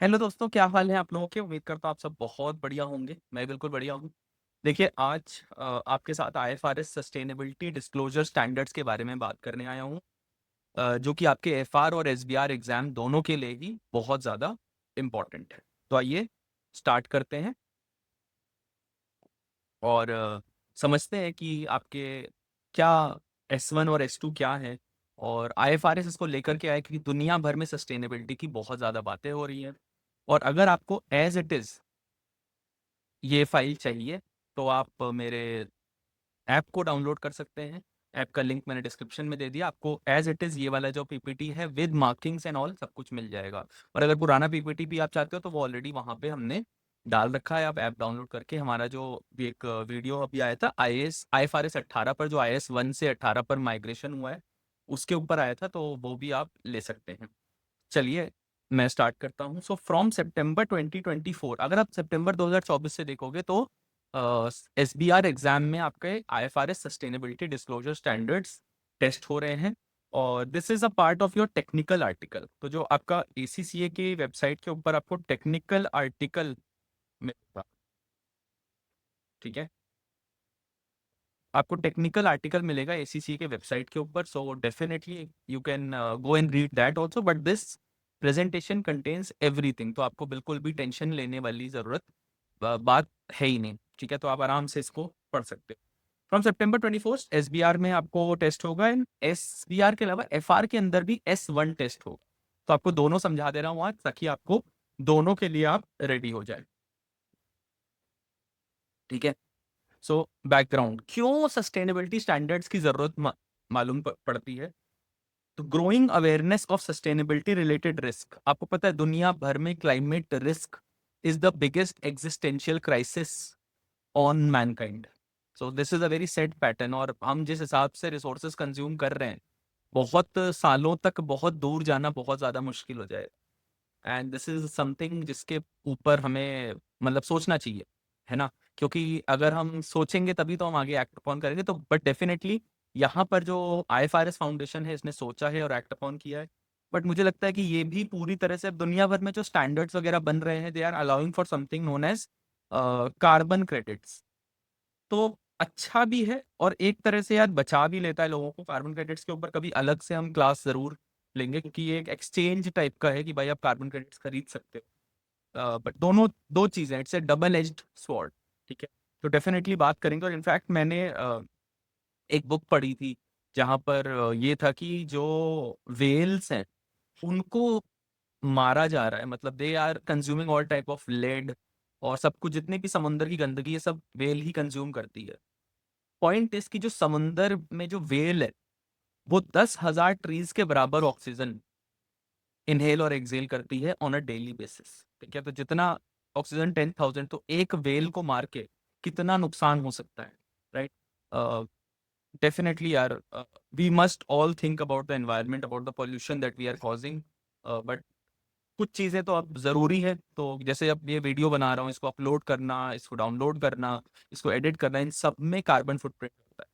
Hello दोस्तों, क्या हाल है आप लोगों के। उम्मीद करता हूँ आप सब बहुत बढ़िया होंगे। मैं बिल्कुल बढ़िया हूँ। देखिए, आज आपके साथ आईएफआरएस सस्टेनेबिलिटी डिस्क्लोजर स्टैंडर्ड्स के बारे में बात करने आया हूँ, जो कि आपके एफआर और एसबीआर एग्जाम दोनों के लिए ही बहुत ज़्यादा इम्पोर्टेंट है। तो आइए स्टार्ट करते हैं और समझते हैं कि आपके क्या S1 और S2 क्या है, और आईएफआरएस इसको लेकर के आए क्योंकि दुनिया भर में सस्टेनेबिलिटी की बहुत ज़्यादा बातें हो रही हैं। और अगर आपको एज इट इज़ ये फाइल चाहिए तो आप मेरे ऐप को डाउनलोड कर सकते हैं। ऐप का लिंक मैंने डिस्क्रिप्शन में दे दिया। आपको एज इट इज़ ये वाला जो पीपीटी है विद मार्किंग्स एंड ऑल सब कुछ मिल जाएगा। और अगर पुराना पीपीटी भी आप चाहते हो तो वो ऑलरेडी वहाँ पे हमने डाल रखा है। आप ऐप डाउनलोड करके हमारा जो भी एक वीडियो अभी आया था आईएफआरएस 18 पर, जो IS1 से 18 पर माइग्रेशन हुआ है उसके ऊपर आया था, तो वो भी आप ले सकते हैं। चलिए मैं स्टार्ट करता हूँ। सो फ्रॉम सितंबर 2024, अगर आप सितंबर 2024 से देखोगे तो एसबीआर एग्जाम में आपके IFRS sustainability disclosure standards test हो रहे हैं। और this is a part of your technical article. तो जो आपका एसीसीए की वेबसाइट के ऊपर आपको टेक्निकल आर्टिकल मिलेगा, ठीक है। आपको टेक्निकल आर्टिकल मिलेगा एसीसी के वेबसाइट के ऊपर, so definitely you can go and read that also, but this presentation contains everything, तो आपको बिल्कुल भी टेंशन लेने वाली जरूरत बात है ही नहीं, ठीक है। तो आप आराम से इसको पढ़ सकते हो। फ्रॉम सेप्टेम्बर 24 एसबीआर में आपको टेस्ट होगा, एंड एसबीआर के अलावा एफआर के अंदर भी S1 टेस्ट होगा। तो आपको दोनों समझा दे रहा हूँ आज, ताकि आपको दोनों के लिए आप रेडी हो जाए, ठीक है। सो बैकग्राउंड, क्यों सस्टेनेबिलिटी स्टैंडर्ड्स की जरूरत मालूम पड़ती है। तो growing awareness of sustainability related risk, आपको पता है दुनिया भर में climate risk is the biggest existential crisis on Mankind. So this is a very set pattern, और हम जिस हिसाब से रिसोर्सेज कंज्यूम कर रहे हैं, बहुत सालों तक बहुत दूर जाना बहुत ज्यादा मुश्किल हो जाएगा। एंड दिस इज समथिंग जिसके ऊपर हमें मतलब सोचना चाहिए, है ना। क्योंकि अगर हम सोचेंगे तभी तो हम आगे एक्ट अपॉन करेंगे। तो बट डेफिनेटली यहाँ पर जो आईएफआरएस फाउंडेशन है इसने सोचा है और एक्ट अपॉन किया है। बट मुझे लगता है कि ये भी पूरी तरह से अब दुनिया भर में जो स्टैंडर्ड्स वगैरह बन रहे हैं, they are allowing for something known as carbon credits. तो अच्छा भी है, और एक तरह से यार बचा भी लेता है लोगों को। कार्बन क्रेडिट्स के ऊपर कभी अलग से हम क्लास जरूर लेंगे, क्योंकि ये एक एक्सचेंज टाइप का है कि भाई आप कार्बन क्रेडिट्स खरीद सकते हो। बट दोनों दो चीजें, it's A double edged sword, ठीक है। तो डेफिनेटली बात करेंगे। और इनफैक्ट मैंने एक बुक पढ़ी थी जहां पर ये था कि जो वेल्स हैं उनको मारा जा रहा है, मतलब they are consuming all type of lead, और सब कुछ जितने भी समुद्र की गंदगी है सब वेल ही कंज्यूम करती है। पॉइंट इस की जो समुंदर में जो वेल है वो 10,000 ट्रीज के बराबर ऑक्सीजन इनहेल और एक्सेल करती है ऑन अ डेली बेसिस, ठीक है। तो जितना ऑक्सीजन 10,000, तो एक वेल को मार के कितना नुकसान हो सकता है, राइट। डेफिनेटली यार, we must all think about the environment, about the pollution that we are causing. But कुछ चीज़ें तो अब ज़रूरी है। तो जैसे अब ये वीडियो बना रहा हूँ, इसको अपलोड करना, इसको डाउनलोड करना, इसको एडिट करना, इन सब में कार्बन फुटप्रिंट होता है,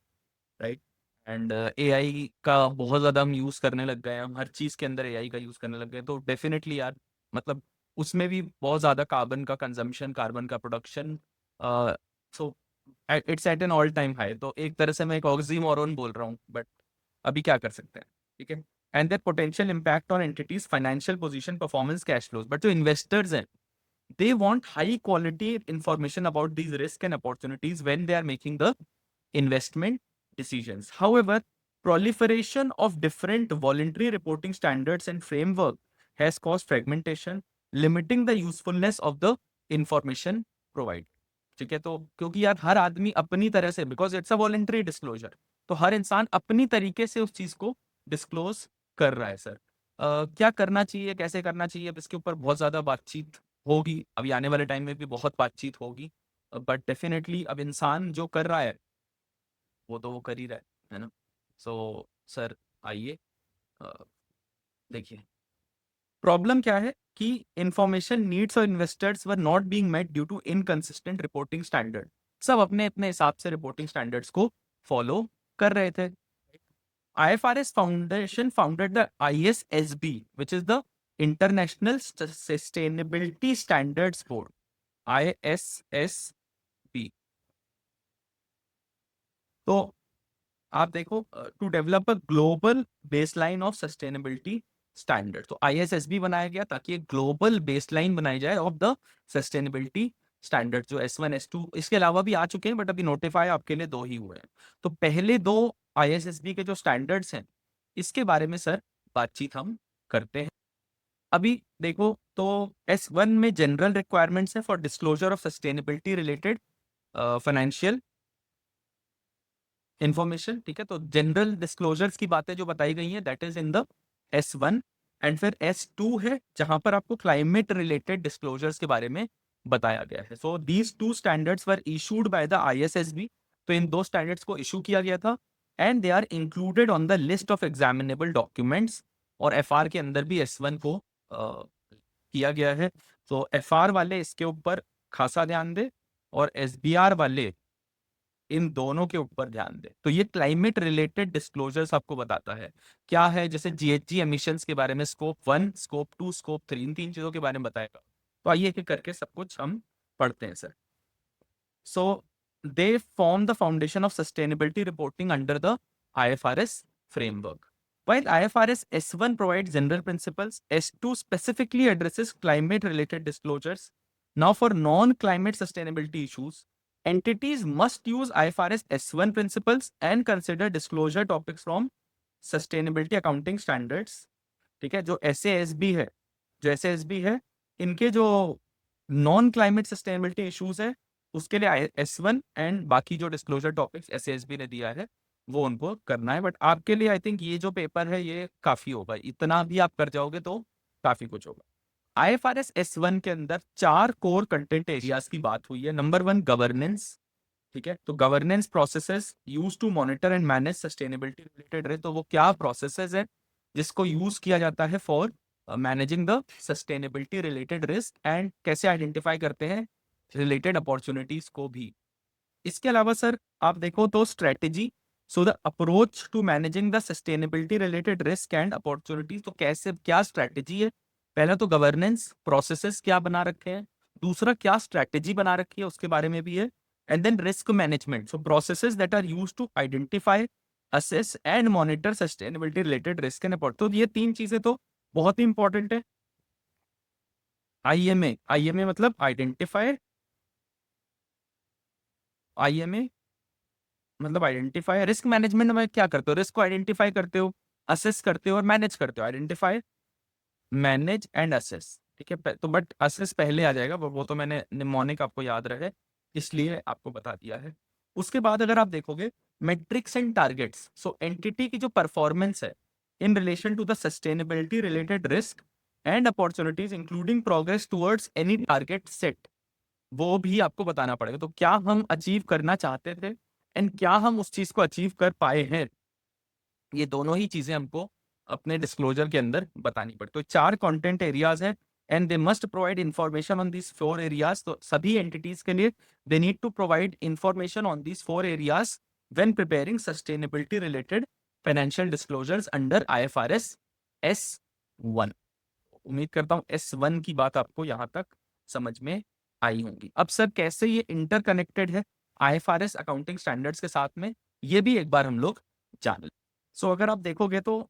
राइट। एंड एआई का बहुत ज़्यादा हम यूज़ करने लग गए हैं, हम हर चीज़ के अंदर एआई का यूज़ करने लग गए हैं। तो डेफिनेटली यार, मतलब उसमें भी बहुत ज़्यादा कार्बन का कंजम्पशन, कार्बन का production, so it's at an all time high. तो एक तरह से मैं एक ऑक्सीमोरन बोल रहा हूँ, बट अभी क्या कर सकते हैं, ठीक है। And their potential impact on entities financial position, performance, cash flows. But जो इन्वेस्टर्स हैं, they want high quality information about these risks and opportunities when they are making the investment decisions. However, proliferation of different voluntary reporting standards and framework has caused fragmentation, limiting the usefulness of the information provided. ठीक है। तो क्योंकि यार हर आदमी अपनी तरह से, because it's a voluntary disclosure, तो हर इंसान अपनी तरीके से उस चीज को डिस्क्लोज कर रहा है सर। क्या करना चाहिए, कैसे करना चाहिए, अब इसके ऊपर बहुत ज्यादा बातचीत होगी, अभी आने वाले टाइम में भी बहुत बातचीत होगी। बट डेफिनेटली अब इंसान जो कर रहा है वो तो वो कर ही रहा है ना। सो सर आइए, अ, देखिए प्रॉब्लम क्या है कि इंफॉर्मेशन नीड्स और investors were not being met due to inconsistent reporting standard. सब अपने अपने हिसाब से रिपोर्टिंग स्टैंडर्ड्स को फॉलो कर रहे थे। IFRS Foundation founded the ISSB, which is the International Sustainability Standards Board, ISSB। तो आप देखो, to develop a global baseline of sustainability standard, तो ISSB बनाया गया ताकि एक ग्लोबल बेसलाइन बनाई जाए ऑफ द सस्टेनेबिलिटी स्टैंडर्ड, जो S1 S2 इसके अलावा भी आ चुके हैं, बट अभी नोटिफाई आपके लिए 2 ही हुए हैं। तो पहले 2 ISSB के जो स्टैंडर्ड्स हैं, इसके बारे में सर बातचीत हम करते हैं। अभी देखो, तो S1 में जनरल रिक्वायरमेंट्स है for disclosure of sustainability related financial information, ठीक है। तो जनरल डिस्क्लोजर्स की बातें जो बताई गई हैं, that is in the S1। And फिर S2 है, जहां पर आपको क्लाइमेट रिलेटेड डिस्क्लोजर्स के बारे में बताया गया है। So these 2 standards were issued by the ISSB। तो इन 2 स्टैंडर्ड्स को इशू किया गया था, and they are included on the list of examinable documents. और FR के अंदर भी S1 को किया गया है। तो FR वाले इसके ऊपर खासा ध्यान दे, और SBR वाले इन दोनों के ऊपर ध्यान दें। तो ये क्लाइमेट रिलेटेड डिस्क्लोजर्स आपको बताता है क्या है, जैसे GHG एमिशंस के बारे में, स्कोप 1, स्कोप 2, स्कोप 3, इन 3 चीजों के बारे में बताएगा। तो आइए एक एक करके सब कुछ हम पढ़ते हैं sir. So they form the foundation of sustainability reporting under the IFRS framework. While IFRS S1 provides general principles, S2 specifically addresses climate related disclosures. Now for non-climate sustainability issues, entities must use IFRS S1 principles and consider disclosure topics from sustainability accounting standards. ठीक है, जो SASB है, इनके जो non climate sustainability issues है, उसके लिए S1 and बाकी जो डिस्क्लोजर टॉपिक्स SASB ने दिया है, वो उनको करना है। बट आपके लिए आई थिंक ये जो पेपर है, ये काफी होगा, इतना भी आप कर जाओगे तो काफी कुछ होगा। IFRS S1 के अंदर 4 कोर कंटेंट एरियाज की बात हुई है। नंबर 1, गवर्नेंस, ठीक है। तो governance processes use to monitor and manage sustainability related है। तो वो क्या प्रोसेसेस है जिसको यूज किया जाता है for managing the sustainability related risk, and कैसे आइडेंटिफाई करते हैं रिलेटेड अपॉर्चुनिटीज को भी। इसके अलावा सर आप देखो तो strategy, so the approach to managing the sustainability related risk and opportunities. तो कैसे, क्या स्ट्रेटेजी है, पहला तो गवर्नेंस प्रोसेसेस क्या बना रखे हैं, दूसरा क्या स्ट्रेटेजी बना रखी है उसके बारे में भी है, and then risk management, so processes that are used to identify, assess and monitor sustainability related risk and opportunity. तो ये 3 चीजें तो बहुत ही इंपॉर्टेंट है। IMA मतलब आइडेंटिफाई, IMA मतलब आइडेंटिफाई। रिस्क मैनेजमेंट में क्या करते हो, रिस्क को आइडेंटिफाई करते हो, असेस करते हो और मैनेज करते हो। आइडेंटिफाई, मैनेज एंड असेस, ठीक है। तो बट असेस पहले आ जाएगा, वो तो मैंने निमोनिक आपको याद रहे इसलिए आपको बता दिया है। उसके बाद अगर आप देखोगे metrics and targets, so entity की जो परफॉर्मेंस है in relation to the sustainability related risk and opportunities, including progress towards any target set, वो भी आपको बताना पड़ेगा। तो क्या हम अचीव करना चाहते थे एंड क्या हम उस चीज को अचीव कर पाए हैं, ये दोनों ही चीजें हमको अपने डिस्क्लोजर के अंदर बतानी पड़ती। तो 4 कंटेंट एरियाज है, and they must provide information on this 4 areas. तो सभी एंटिटीज के लिए they need to provide information on this 4 areas when preparing sustainability related financial disclosures under IFRS S1। उम्मीद करता हूँ S1 की बात आपको यहाँ तक समझ में आई होंगी। अब सर कैसे ये इंटरकनेक्टेड है IFRS अकाउंटिंग स्टैंडर्ड्स के साथ में, ये भी एक बार हम लोग जान लें। सो अगर आप देखोगे तो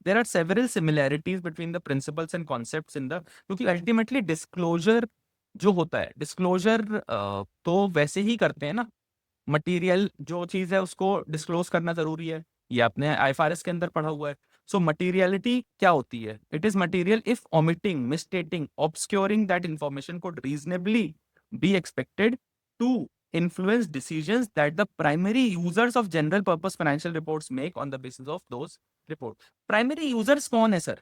there are several similarities between the principles and concepts in the, क्योंकि अल्टीमेटली डिस्क्लोजर जो होता है, डिस्क्लोजर तो वैसे ही करते हैं ना, मटेरियल जो चीज है उसको डिस्क्लोज करना जरूरी है, ये आपने IFRS के अंदर पढ़ा हुआ है। सो मटेरियलिटी क्या होती है, it is material if omitting, misstating, obscuring that information could reasonably be expected to influence decisions that the primary users of general purpose financial reports make on the basis of those reports। Primary users कौन है sir,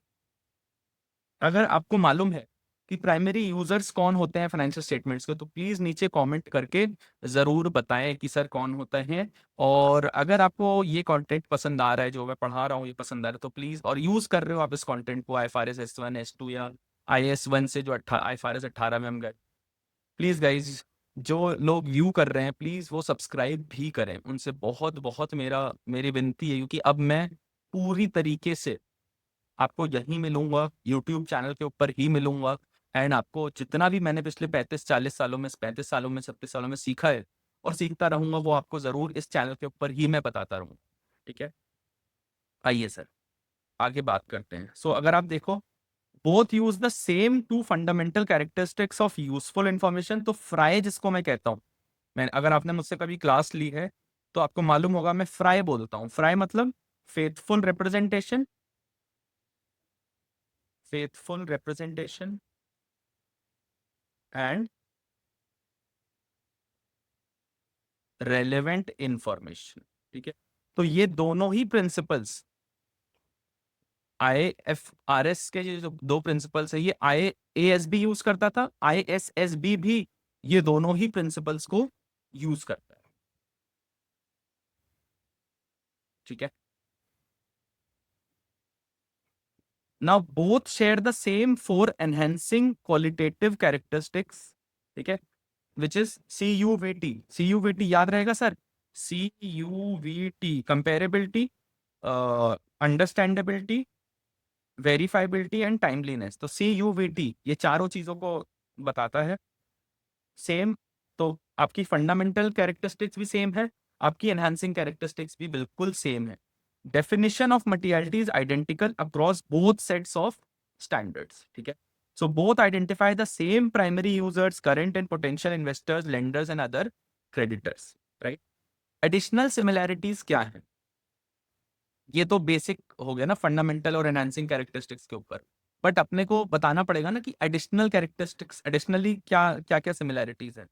अगर आपको मालूम है कि primary users कौन होते हैं फाइनेंशियल स्टेटमेंट्स के, तो प्लीज नीचे कमेंट करके जरूर बताएं कि सर कौन होता है। और अगर आपको ये कंटेंट पसंद आ रहा है, जो मैं पढ़ा रहा हूँ ये पसंद आ रहा है, तो प्लीज, और यूज कर रहे हो आप इस कंटेंट को IFRS S1 S2 या IS1 से जो IFRS 18 में हम गए, प्लीज गाइज जो लोग व्यू कर रहे हैं प्लीज वो सब्सक्राइब भी करें, उनसे बहुत बहुत मेरी विनती है, क्योंकि अब मैं पूरी तरीके से आपको यहीं मिलूंगा, यूट्यूब चैनल के ऊपर ही मिलूंगा। एंड आपको जितना भी मैंने पिछले 35 सालों में 36 सालों में सीखा है और सीखता रहूंगा, वो आपको जरूर इस चैनल के ऊपर ही मैं बताता रहूंगा। ठीक है, आइए सर आगे बात करते हैं। सो अगर आप देखो, both use the same two fundamental characteristics of useful information. तो फ्राई जिसको मैं कहता हूँ, मैं अगर आपने मुझसे कभी क्लास ली है तो आपको मालूम होगा, मैं फ्राई बोलता हूँ। फ्राई मतलब faithful representation, faithful representation and relevant information. ठीक है, तो ये दोनों ही प्रिंसिपल्स IFRS के ये जो दो प्रिंसिपल्स है, ये IASB यूज करता था, ISSB भी ये दोनों ही प्रिंसिपल्स को यूज करता है। ठीक है, now both share the same for enhancing qualitative characteristics. ठीक है, विच इज CUVT। CUVT याद रहेगा sir, CUVT comparability, understandability, verifiability and timeliness. तो CUVT ये चारों चीजों को बताता है। सेम, तो आपकी फंडामेंटल कैरेक्टरिस्टिक्स भी सेम है, आपकी एनहांसिंग कैरेक्टरिस्टिक्स भी बिल्कुल सेम है। Definition of materiality is identical across both sets of standards. ठीक है, so both identify the same primary users, current and potential investors, lenders and other creditors. Right, additional similarities क्या है? ये तो basic हो गया ना फंडामेंटल और एनहांसिंग कैरेक्टरिस्टिक्स के ऊपर, बट अपने को बताना पड़ेगा ना कि एडिशनल कैरेक्टरिस्टिक्स, एडिशनली क्या क्या क्या सिमिलैरिटीज है।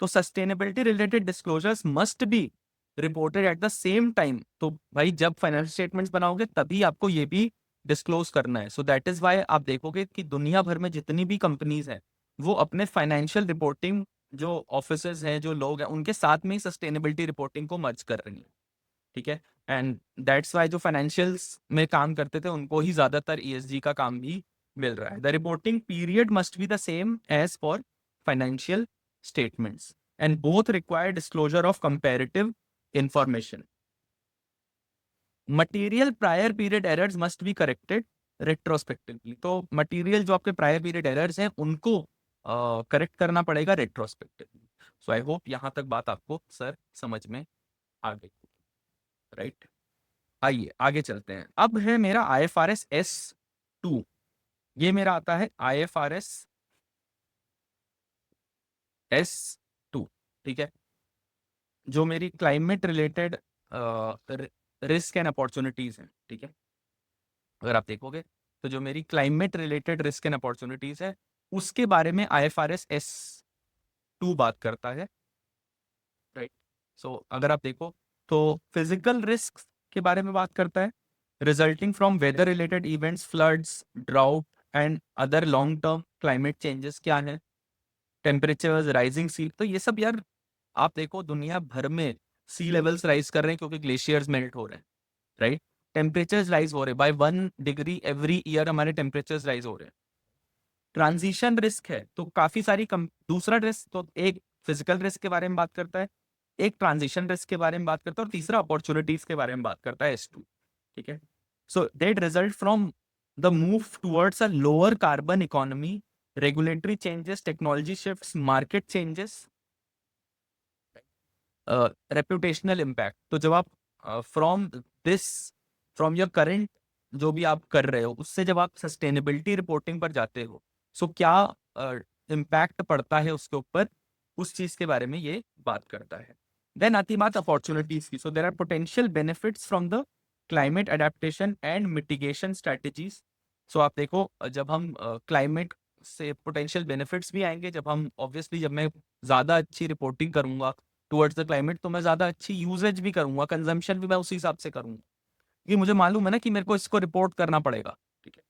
तो sustainability related disclosures must be reported at the same time. तो भाई जब फाइनेंशियल स्टेटमेंट्स बनाओगे तभी आपको ये भी डिस्क्लोज करना है। सो दैट इज वाई आप देखोगे कि दुनिया भर में जितनी भी कंपनीज हैं, वो अपने फाइनेंशियल रिपोर्टिंग जो ऑफिसर्स हैं, जो लोग हैं, उनके साथ में ही सस्टेनेबिलिटी रिपोर्टिंग को मर्ज कर रही है। ठीक है, एंड दैट्स वाई जो फाइनेंशियल्स में काम करते थे उनको ही ज्यादातर ESG का काम भी मिल रहा है। The reporting period must be the same as for financial statements and both require disclosure of comparative information. Material prior period errors must be corrected retrospectively. तो मटेरियल जो आपके प्रायर पीरियड एरर्स हैं उनको करेक्ट करना पड़ेगा retrospectively. So I hope यहां तक बात आपको सर समझ में आ गई। राइट, आइए आगे चलते हैं। अब है मेरा IFRS S2। ये मेरा आता है IFRS S2। ठीक है, जो मेरी climate related risk and opportunities हैं। ठीक है, अगर आप देखोगे तो जो मेरी climate related risk and opportunities है उसके बारे में IFRS S2 बात करता है। राइट, सो अगर आप देखो तो फिजिकल रिस्क के बारे में बात करता है, resulting from weather related events, floods, drought and other long term climate changes क्या है, टेम्परेचर्स, राइजिंग सी। तो ये सब यार आप देखो दुनिया भर में सी लेवल्स राइज कर रहे हैं क्योंकि ग्लेशियर्स मेल्ट हो रहे हैं। राइट, टेम्परेचर्स राइज हो रहे हैं बाय 1 डिग्री एवरी ईयर, हमारे टेम्परेचर्स राइज हो रहे हैं। ट्रांजिशन रिस्क है तो काफी सारी दूसरा रिस्क, तो एक फिजिकल रिस्क के बारे में बात करता है, एक ट्रांजिशन रिस्क के बारे में बात करता है, और तीसरा अपॉर्चुनिटीज के बारे में बात करता है S2। ठीक है, so that result from the move towards a lower carbon economy, regulatory changes, technology shifts, market changes, reputational impact. तो जब आप from this, from your current जो भी आप कर रहे हो उससे जब आप सस्टेनेबिलिटी रिपोर्टिंग पर जाते हो, सो क्या इम्पैक्ट पड़ता है उसके ऊपर, उस चीज के बारे में ये बात करता है। देन आती बात अपॉर्चुनिटीज की। So there are potential benefits from the climate adaptation and mitigation strategies. So आप देखो जब हम क्लाइमेट से पोटेंशियल बेनिफिट्स भी आएंगे, जब हम ऑब्वियसली जब मैं ज्यादा अच्छी रिपोर्टिंग करूंगा टुवर्ड्स द क्लाइमेट तो मैं ज्यादा अच्छी यूजेज भी करूंगा, कंजम्पशन भी मैं उसी हिसाब से करूंगा, क्योंकि मुझे मालूम है ना कि मेरे को इसको रिपोर्ट करना पड़ेगा। ठीक है,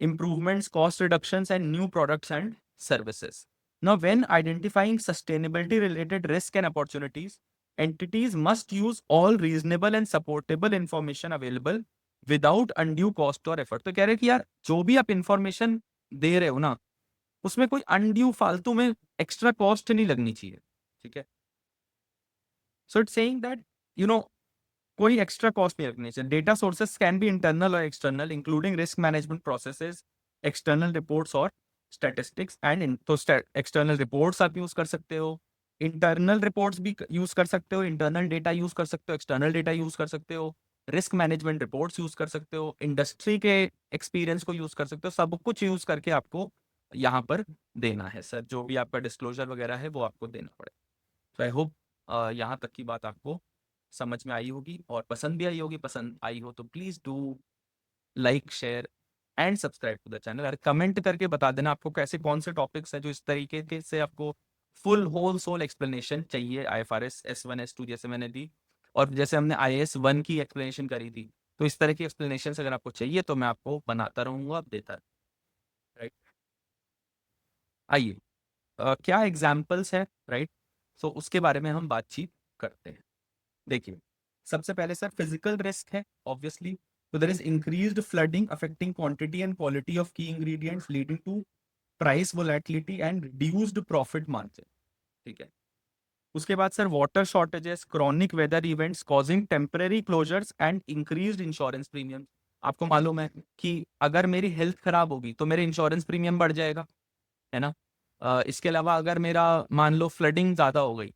improvements, cost reductions, and new products and services. Now, when identifying sustainability related risk and opportunities, entities must use all reasonable and supportable information available without undue cost or effort। तो कह रहे हैं कि यार जो भी आप इंफॉर्मेशन दे रहे हो ना, उसमें कोई अनड्यू फालतू में एक्स्ट्रा कॉस्ट नहीं लगनी चाहिए। ठीक है, so it's saying that you know कोई एक्स्ट्रा कॉस्ट नहीं रखनी चाहिए। Data sources can be internal और external, including risk management processes, external reports और स्टैटिस्टिक्स एंड तो एक्सटर्नल रिपोर्ट्स आप यूज कर सकते हो, इंटरनल रिपोर्ट्स भी यूज कर सकते हो, इंटरनल डेटा यूज कर सकते हो, एक्सटर्नल डेटा यूज कर सकते हो, रिस्क मैनेजमेंट रिपोर्ट्स यूज कर सकते हो, इंडस्ट्री के एक्सपीरियंस को यूज कर सकते हो। सब कुछ यूज करके आपको यहाँ पर देना है सर, जो भी आपका डिस्क्लोजर वगैरह है वो आपको देना पड़ेगा। तो आई होप यहाँ तक की बात आपको समझ में आई होगी और पसंद भी आई होगी। पसंद आई हो तो please do like, share and subscribe to the channel. और कमेंट करके बता देना आपको कैसे कौन से टॉपिक्स हैं जो इस तरीके से आपको फुल होल सोल एक्सप्लेनेशन चाहिए IFRS S1 S2 जैसे मैंने दी, और जैसे हमने IAS 1 की एक्सप्लेनेशन करी थी। तो इस तरह की एक्सप्लेनेशन अगर आपको चाहिए तो मैं आपको बनाता रहूंगा, देता। राइट, आइए क्या एग्जाम्पल्स है, राइट। सो उसके बारे में हम बातचीत करते हैं। देखिए, सबसे पहले सर फिजिकल रिस्क है ऑब्वियसली। तो there is increased flooding affecting quantity and quality of key ingredients leading to price volatility and reduced profit margin. ठीक है। उसके बाद sir water shortages, chronic weather events causing temporary closures and increased insurance premium. आपको मालूम है कि अगर मेरी हेल्थ खराब होगी तो मेरे इंश्योरेंस प्रीमियम बढ़ जाएगा, है ना। इसके अलावा अगर मेरा मान लो फ्लडिंग ज्यादा हो गई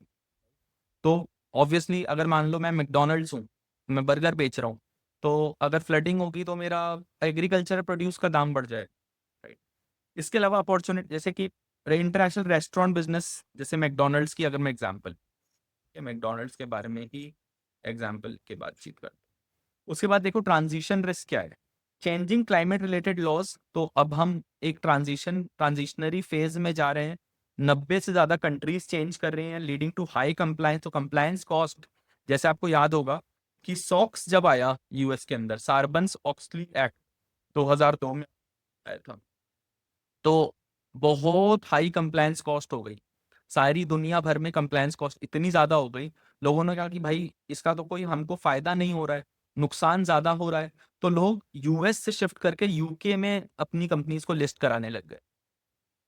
तो ऑब्वियसली, अगर मान लो मैं मैकडोनल्ड्स हूँ, मैं बर्गर बेच रहा हूँ, तो अगर फ्लडिंग होगी तो मेरा एग्रीकल्चर प्रोड्यूस का दाम बढ़ जाए। राइट। इसके अलावा अपॉर्चुनिटी जैसे कि इंटरनेशनल रेस्टोरेंट बिजनेस, जैसे मैकडोनल्ड्स की अगर मैं एग्जांपल, मैकडोनल्ड्स के बारे में ही एग्जांपल की बातचीत कर। उसके बाद देखो ट्रांजिशन रिस्क क्या है, चेंजिंग क्लाइमेट रिलेटेड लॉज। तो अब हम एक ट्रांजिशनरी फेज में जा रहे हैं, 90 से ज्यादा कंट्रीज चेंज कर रही हैं, लीडिंग टू हाई कंप्लायंस। तो कंप्लायंस कॉस्ट, जैसे आपको याद होगा कि सॉक्स जब आया US के अंदर, सार्बन्स ऑक्सली एक्ट 2002 में आया था, तो बहुत हाई कंप्लायंस कॉस्ट हो गई। सारी दुनिया भर में कंप्लायंस कॉस्ट इतनी ज्यादा हो गई, लोगों ने कहा कि भाई इसका तो कोई हमको फायदा नहीं हो रहा है, नुकसान ज्यादा हो रहा है। तो लोग US से शिफ्ट करके UK में अपनी कंपनीज को लिस्ट कराने लग गए,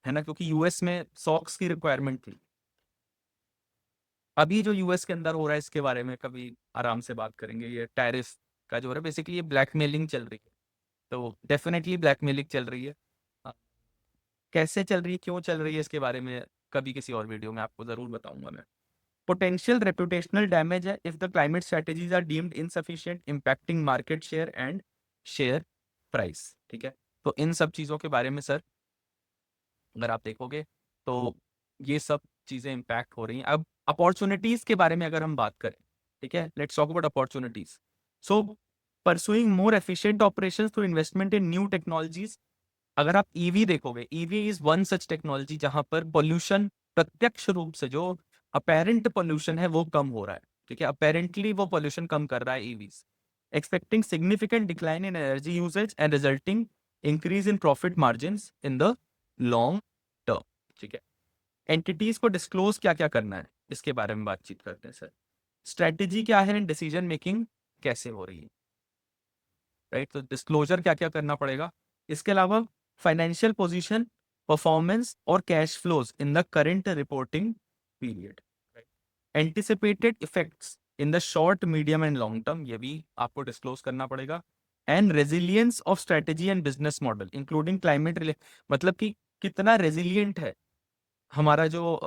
है ना, क्योंकि US में सॉक्स की रिक्वायरमेंट थी। अभी जो US के अंदर हो रहा है इसके बारे में कभी आराम से बात करेंगे। ये टैरिफ का जो हो रहा है, बेसिकली ये ब्लैकमेलिंग चल रही है। तो डेफिनेटली ब्लैकमेलिंग चल रही है। कैसे चल रही है, क्यों चल रही है, इसके बारे में कभी किसी और वीडियो में आपको जरूर बताऊंगा मैं। पोटेंशियल रेपुटेशनल डैमेज है if the climate strategies are deemed insufficient impacting market share and share price. ठीक है। तो इन सब चीजों के बारे में सर अगर आप देखोगे तो ये सब चीजें इम्पैक्ट हो रही हैं। अब अपॉर्चुनिटीज के बारे में अगर हम बात करें, ठीक है, let's talk about opportunities. So pursuing more efficient operations through investment in new technologies. अगर आप ईवी देखोगे, EV is one such technology जहां पर पोल्यूशन प्रत्यक्ष रूप से, जो अपेरेंट पोल्यूशन है वो कम हो रहा है। ठीक है, अपेरेंटली वो पोल्यूशन कम कर रहा है EVs. Expecting significant decline in energy usage and resulting increase in profit margin in the long term. ठीक है। एंटिटीज को डिस्क्लोज क्या क्या करना है इसके बारे में बातचीत करते हैं सर। स्ट्रेटेजी क्या है, डिसीजन मेकिंग कैसे हो रही है, राइट। तो डिस्क्लोजर क्या क्या करना पड़ेगा। इसके अलावा फाइनेंशियल पोजीशन, परफॉर्मेंस और cash flows in the current reporting period. Anticipated effects in the short, medium and long term, ये भी आपको डिस्क्लोज करना पड़ेगा। And resilience of strategy and business model including climate relay, मतलब कि कितना रेजिलियंट है हमारा जो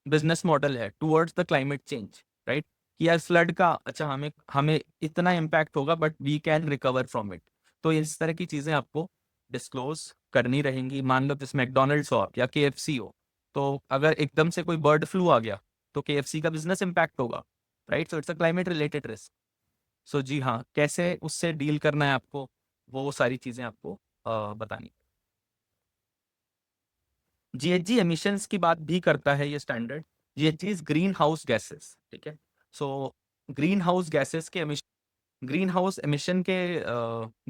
बिजनेस मॉडल है towards the climate change, right. कि यार फ्लड का अच्छा हमें हमें इतना इम्पैक्ट होगा but we can recover from it. तो इस तरह की चीजें आपको डिस्क्लोज करनी रहेंगी। मान लो जैसे मैकडोनल्ड्स हो आप या KFC हो, तो अगर एकदम से कोई बर्ड फ्लू आ गया तो KFC का बिजनेस इम्पैक्ट होगा, right. So it's a climate related risk. So जी हाँ, कैसे उससे डील करना है आपको, वो सारी चीजें आपको बतानी। GHG एमिशंस की बात भी करता है ये standard. GHG is green house gases. ठीक है। सो ग्रीन हाउस गैसेस के ग्रीन हाउस एमिशन के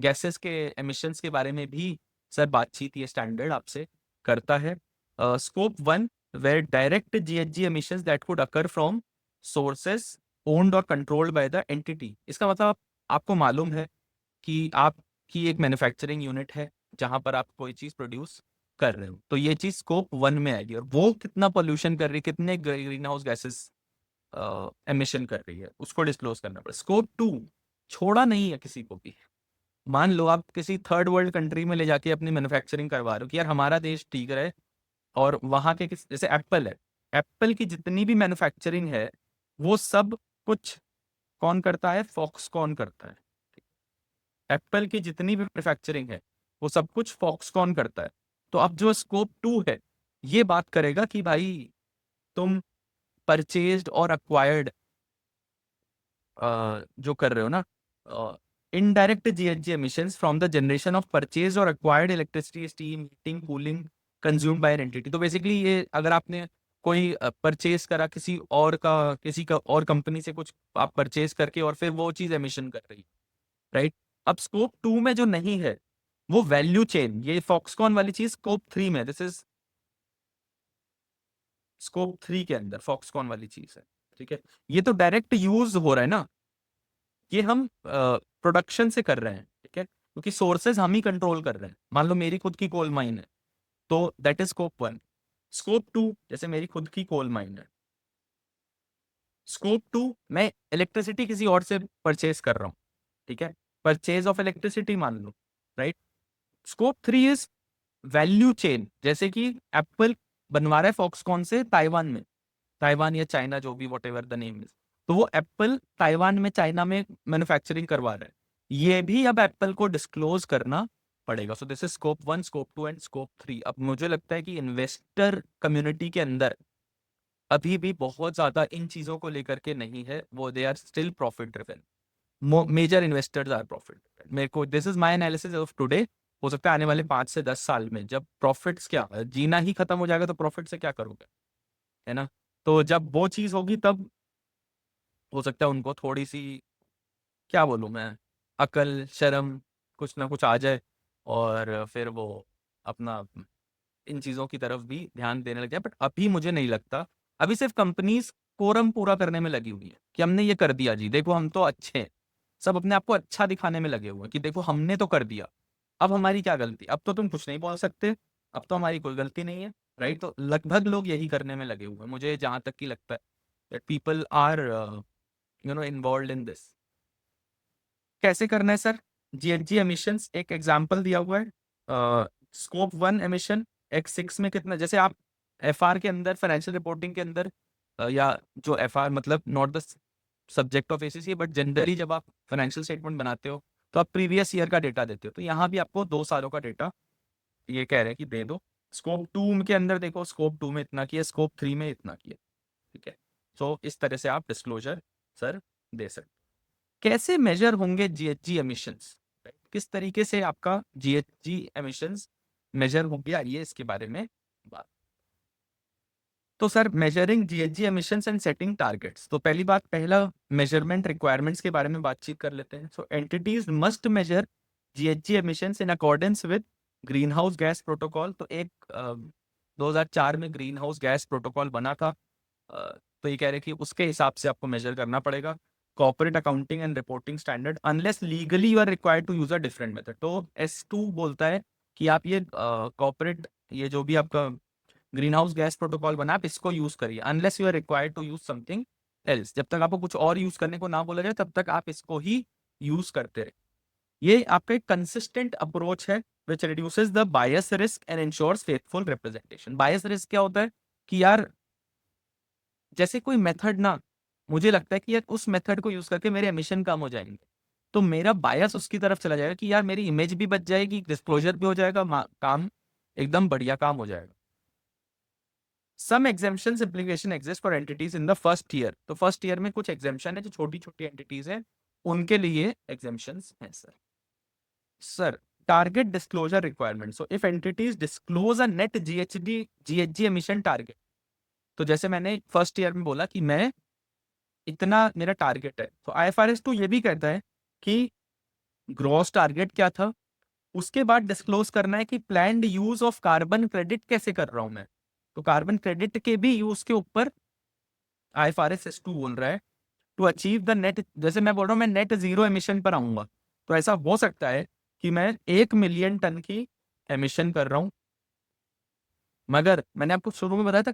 गैसेस के एमिशंस के बारे में भी सर बातचीत ये स्टैंडर्ड आपसे करता है। Scope 1 where direct GHG emissions that could occur from sources owned और कंट्रोल्ड बाय द एंटिटी। इसका मतलब आपको मालूम है कि आपकी एक मैन्युफैक्चरिंग यूनिट है जहां पर आप कोई चीज प्रोड्यूस कर रहे हो, तो ये चीज स्कोप 1 में आएगी। और वो कितना पोल्यूशन कर रही है, कितने ग्रीन हाउस गैसेस एमिशन कर रही है, उसको डिस्क्लोज करना पड़ेगा। स्कोप 2 छोड़ा नहीं है किसी को भी। मान लो आप किसी थर्ड वर्ल्ड कंट्री में ले जाके अपनी मैन्युफैक्चरिंग करवा रहे हो कि यार हमारा देश ठीक रहे, और वहां के जैसे एप्पल है, एप्पल की जितनी भी मैन्युफैक्चरिंग है वो सब कुछ कौन करता है? फॉक्सकॉन करता है। एप्पल की जितनी भी मैन्युफैक्चरिंग है वो सब कुछ फॉक्सकॉन करता है। तो अब जो स्कोप 2 है ये बात करेगा कि भाई तुम परचेज्ड और अक्वायर्ड जो कर रहे हो ना, indirect GHG emissions from the generation of purchase और acquired electricity, steam, heating, cooling consumed by an entity. तो बेसिकली ये अगर आपने कोई परचेज करा किसी का और कंपनी से कुछ आप परचेज करके और फिर वो चीज एमिशन कर रही, राइट। अब स्कोप 2 में जो नहीं है वो वैल्यू चेन, ये फॉक्सकॉन वाली चीज स्कोप 3 में, दिस इज स्कोप 3 के अंदर फॉक्सकॉन वाली चीज है, ठीक है। ये तो डायरेक्ट यूज हो रहा है ना, ये हम प्रोडक्शन से कर रहे हैं, ठीक है, क्योंकि सोर्सेज हम ही कंट्रोल कर रहे हैं। मान लो मेरी खुद की कोल माइन है, तो दैट इज स्कोप 1। स्कोप 2 जैसे मेरी खुद की कोल माइन है, स्कोप 2 मैं इलेक्ट्रिसिटी किसी और से परचेज कर रहा हूँ, ठीक है, परचेज ऑफ इलेक्ट्रिसिटी मान लो, right. Scope 3 is value chain, जैसे कि एप्पल बनवा रहा है फॉक्सकॉन से ताइवान में, ताइवान या चाइना जो भी what ever the name is, तो वो एप्पल ताइवान में चाइना में मैन्युफैक्चरिंग करवा रहा है, ये भी अब एप्पल को डिस्क्लोज करना पड़ेगा। So this is scope 1, scope 2 and scope 3। अब मुझे लगता है कि इन्वेस्टर कम्युनिटी के अंदर अभी भी बहुत ज्यादा इन चीजों को लेकर के नहीं है, वो they are still profit driven, major investors are profit driven. मेरे को this is my analysis of today. हो सकता है आने वाले 5 से 10 साल में जब प्रॉफिट्स क्या जीना ही खत्म हो जाएगा तो प्रॉफिट से क्या करोगे, है ना। तो जब वो चीज होगी तब हो सकता है उनको थोड़ी सी, क्या बोलूं मैं, अकल शर्म कुछ ना कुछ आ जाए, और फिर वो अपना इन चीजों की तरफ भी ध्यान देने लग जाए। बट अभी मुझे नहीं लगता, अभी सिर्फ कंपनीज कोरम पूरा करने में लगी हुई है कि हमने ये कर दिया जी, देखो हम तो अच्छे हैं, सब अपने आप को अच्छा दिखाने में लगे हुए हैं कि देखो हमने तो कर दिया, अब हमारी क्या गलती, अब तो तुम कुछ नहीं बोल सकते, अब तो हमारी कोई गलती नहीं है, राइट। तो लगभग लोग यही करने में लगे हुए हैं, मुझे जहां तक की लगता है that people are involve in this. कैसे करना है सर? जीएचजी एमिशंस एक एग्जांपल दिया हुआ है। स्कोप 1 एमिशन X6 में कितना, जैसे आप एफआर के अंदर फाइनेंशियल रिपोर्टिंग के अंदर या जो एफआर मतलब not the subject of ACC, but generally जब आप फाइनेंशियल स्टेटमेंट बनाते हो तो आप प्रीवियस ईयर का डेटा देते हो, तो यहाँ भी आपको 2 सालों का डेटा ये कह रहे हैं कि दे दो। स्कोप 2 के अंदर देखो, स्कोप 2 में इतना किया, स्कोप 3 में इतना किया, ठीक है। सो इस तरह से आप डिस्क्लोजर सर दे सकते। कैसे मेजर होंगे जीएचजी एमिशंस, किस तरीके से आपका जीएचजी एमिशंस मेजर होंगे, आइए इसके बारे में बात। तो sir measuring GHG emissions and setting targets, तो पहली बात, पहला मेजरमेंट रिक्वायरमेंट्स के बारे में बातचीत कर लेते हैं। So entities must measure GHG emissions in accordance with greenhouse gas protocol. तो एक 2004 में ग्रीन हाउस गैस प्रोटोकॉल बना था, तो ये कह रहे कि उसके हिसाब से आपको मेजर करना पड़ेगा। Corporate accounting and reporting standard unless legally you are required to use a different method. तो S2 बोलता है कि आप ये कॉर्पोरेट ये जो भी आपका ग्रीन हाउस गैस प्रोटोकॉल बना आप इसको यूज करिए, unless you are required to use something else. जब तक आपको कुछ और यूज करने को ना बोला जाए तब तक आप इसको ही यूज करते रहे। ये आपका एक कंसिस्टेंट अप्रोच है which reduces the bias risk and ensures faithful representation. Bias risk क्या होता है कि यार जैसे कोई मेथड ना, मुझे लगता है कि यार उस मेथड को यूज करके मेरे एमिशन कम हो जाएंगे, तो मेरा बायस उसकी तरफ चला जाएगा कि यार मेरी इमेज भी बच जाएगी, डिस्क्लोजर भी हो जाएगा, काम एकदम बढ़िया काम हो जाएगा। Some exemption application exist for entities in the first year. तो फर्स्ट ईयर में कुछ एग्जेम्पशन है, जो छोटी छोटी एंटिटीज है उनके लिए एग्जेम्पशन है sir. Sir target disclosure requirement, so if entities disclose a net GHG emission target, तो जैसे मैंने फर्स्ट ईयर में बोला कि मैं इतना मेरा टारगेट है, तो IFRS 2 ये भी कहता है कि ग्रॉस टारगेट क्या था, उसके बाद डिस्क्लोज करना है कि planned use of carbon credit कैसे कर रहा हूं मैं, तो कार्बन क्रेडिट के भी यूज के ऊपर IFRS 2 बोल रहा है टू अचीव द नेट। जैसे मैं बोल रहा हूँ मैं नेट जीरो एमिशन पर आऊंगा, तो ऐसा हो सकता है कि मैं 1 मिलियन टन की एमिशन कर रहा हूं, मगर मैंने आपको शुरू में बताया था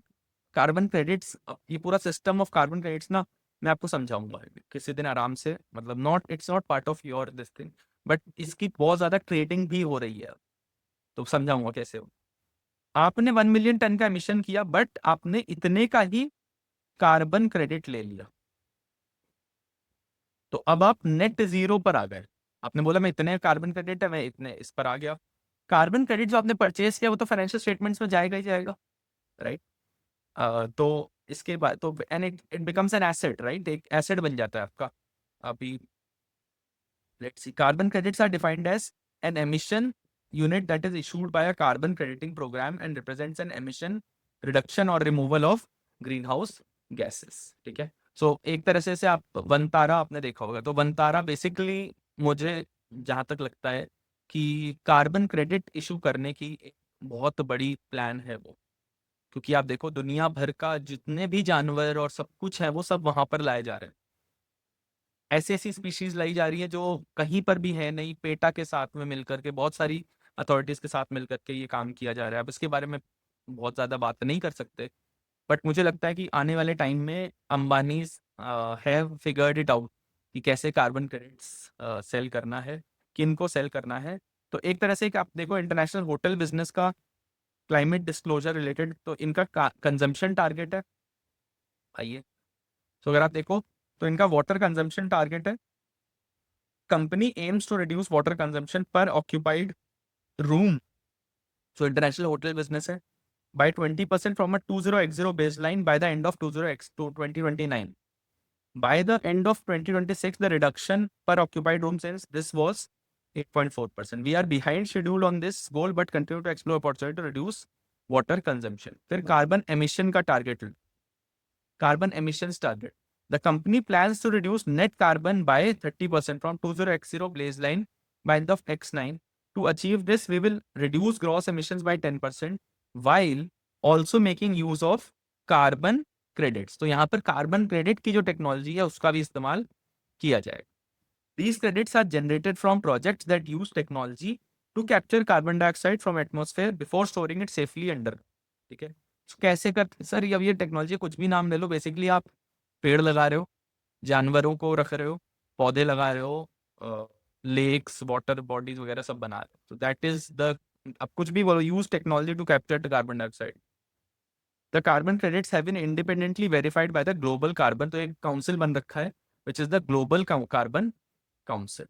कार्बन क्रेडिट्स, ये पूरा सिस्टम ऑफ कार्बन क्रेडिट्स ना मैं आपको समझाऊंगा किसी दिन आराम से, मतलब not, it's not part of your this thing, but इसकी बहुत ज्यादा ट्रेडिंग भी हो रही है, तो समझाऊंगा कैसे हो। आपने 1 मिलियन टन का एमिशन किया, बट आपने इतने का ही कार्बन क्रेडिट ले लिया, तो अब आप नेट जीरो पर आ गए। आपने बोला मैं इतने कार्बन क्रेडिट है, मैं इतने इस पर आ गया। कार्बन क्रेडिट जो आपने परचेज किया वो तो फाइनेंशियल स्टेटमेंट्स में जाएगा ही जाएगा, राइट। तो इसके बाद तो and it becomes an asset, right, एक एसेट बन जाता है आपका। अभी let's see, carbon credits are defined as an emission unit that is issued by a carbon crediting program and represents an emission reduction or removal of greenhouse gases, ठीक है। सो एक तरह से आप वनतारा आपने देखा होगा, तो वनतारा बेसिकली मुझे जहां तक लगता है कि कार्बन क्रेडिट इशू करने की एक बहुत बड़ी प्लान है वो, क्योंकि आप देखो दुनिया भर का जितने भी जानवर और सब कुछ है वो सब वहां पर लाए जा रहे हैं। ऐसी ऐसी स्पीशीज लाई जा रही है जो कहीं पर भी है नहीं, पेटा के साथ में मिलकर के, बहुत सारी अथॉरिटीज के साथ मिलकर के ये काम किया जा रहा है। अब इसके बारे में बहुत ज्यादा बात नहीं कर सकते, बट मुझे लगता है कि आने वाले टाइम में Ambani have figured it out कि कैसे कार्बन क्रेडिट्स सेल करना है, किन को सेल करना है। तो एक तरह से एक आप देखो इंटरनेशनल होटल बिजनेस का क्लाइमेट डिस्क्लोजर रिलेटेड, तो इनका कंजम्पशन टारगेट है। आइए, तो अगर आप देखो तो इनका वाटर कंजम्पशन टारगेट है। company aims to reduce water consumption per occupied room, so international hotel business है, by 20% from a 20x0 baseline by the end of 2029. By the end of 2026, the reduction per occupied room since this was 8.4%. We are behind schedule on this goal, but continue to explore opportunity to reduce water consumption. फिर carbon emission का target, carbon emissions target. The company plans to reduce net carbon by 30% from 20x0 baseline by end of X9. To achieve this, we will reduce gross emissions by 10% while also making use of carbon credits. तो यहाँ पर carbon credit की जो technology है उसका भी इस्तेमाल किया जाएगा। These credits are generated from projects that use technology to capture carbon dioxide from atmosphere before storing it safely under। ठीक है, तो कैसे कर सर, अब ये टेक्नोलॉजी कुछ भी नाम ले लो, बेसिकली आप पेड़ लगा रहे हो, जानवरों को रख रहे हो, पौधे लगा रहे हो, लेक्स वाटर बॉडीज वगैरह सब बना रहे हो, तो दैट इज द, अब कुछ भी बोलो, use technology to capture the carbon dioxide. The carbon credits have been independently verified by the global carbon, तो एक काउंसिल बन रखा है which is the global carbon council.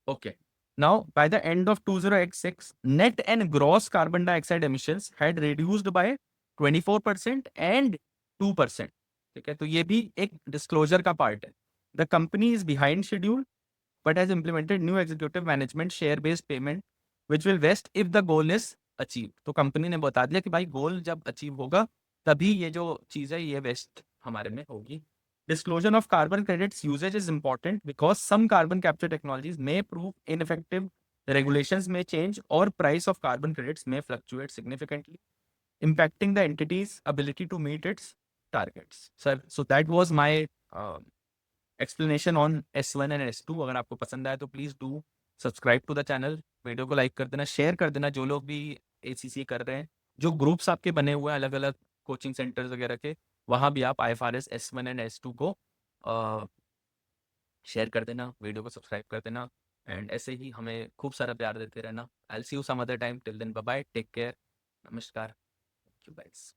Okay. Now, by the end of 20x6, net and gross carbon dioxide emissions had reduced by 24% and 2%. ठीक है, तो ये भी एक डिस्क्लोजर का पार्ट है। The company is behind schedule but has implemented new executive management share based payment which will vest if the goal is achieve. तो company ने बता दिया कि भाई गोल जब अचीव होगा तभी ये जो चीज है ये वेस्ट हमारे में होगी। Disclosure of carbon credits usage is important because some carbon capture technologies may prove ineffective, regulations may change, or price of carbon credits may fluctuate significantly, impacting the entity's ability to meet its targets. Sir, so that was my explanation on S1 and S2. अगर आपको पसंद आया तो please do subscribe to the channel. Video को like कर देना, share कर देना जो लोग भी ACCA कर रहे हैं, जो ग्रुप्स आपके बने हुए हैं अलग अलग कोचिंग सेंटर्स वगैरह के, वहाँ भी आप IFRS S1 एंड S2 को शेयर कर देना, वीडियो को सब्सक्राइब कर देना, एंड ऐसे ही हमें खूब सारा प्यार देते रहना। I will see you some other time, till then bye bye, take care, नमस्कार, थैंक यू गाइस।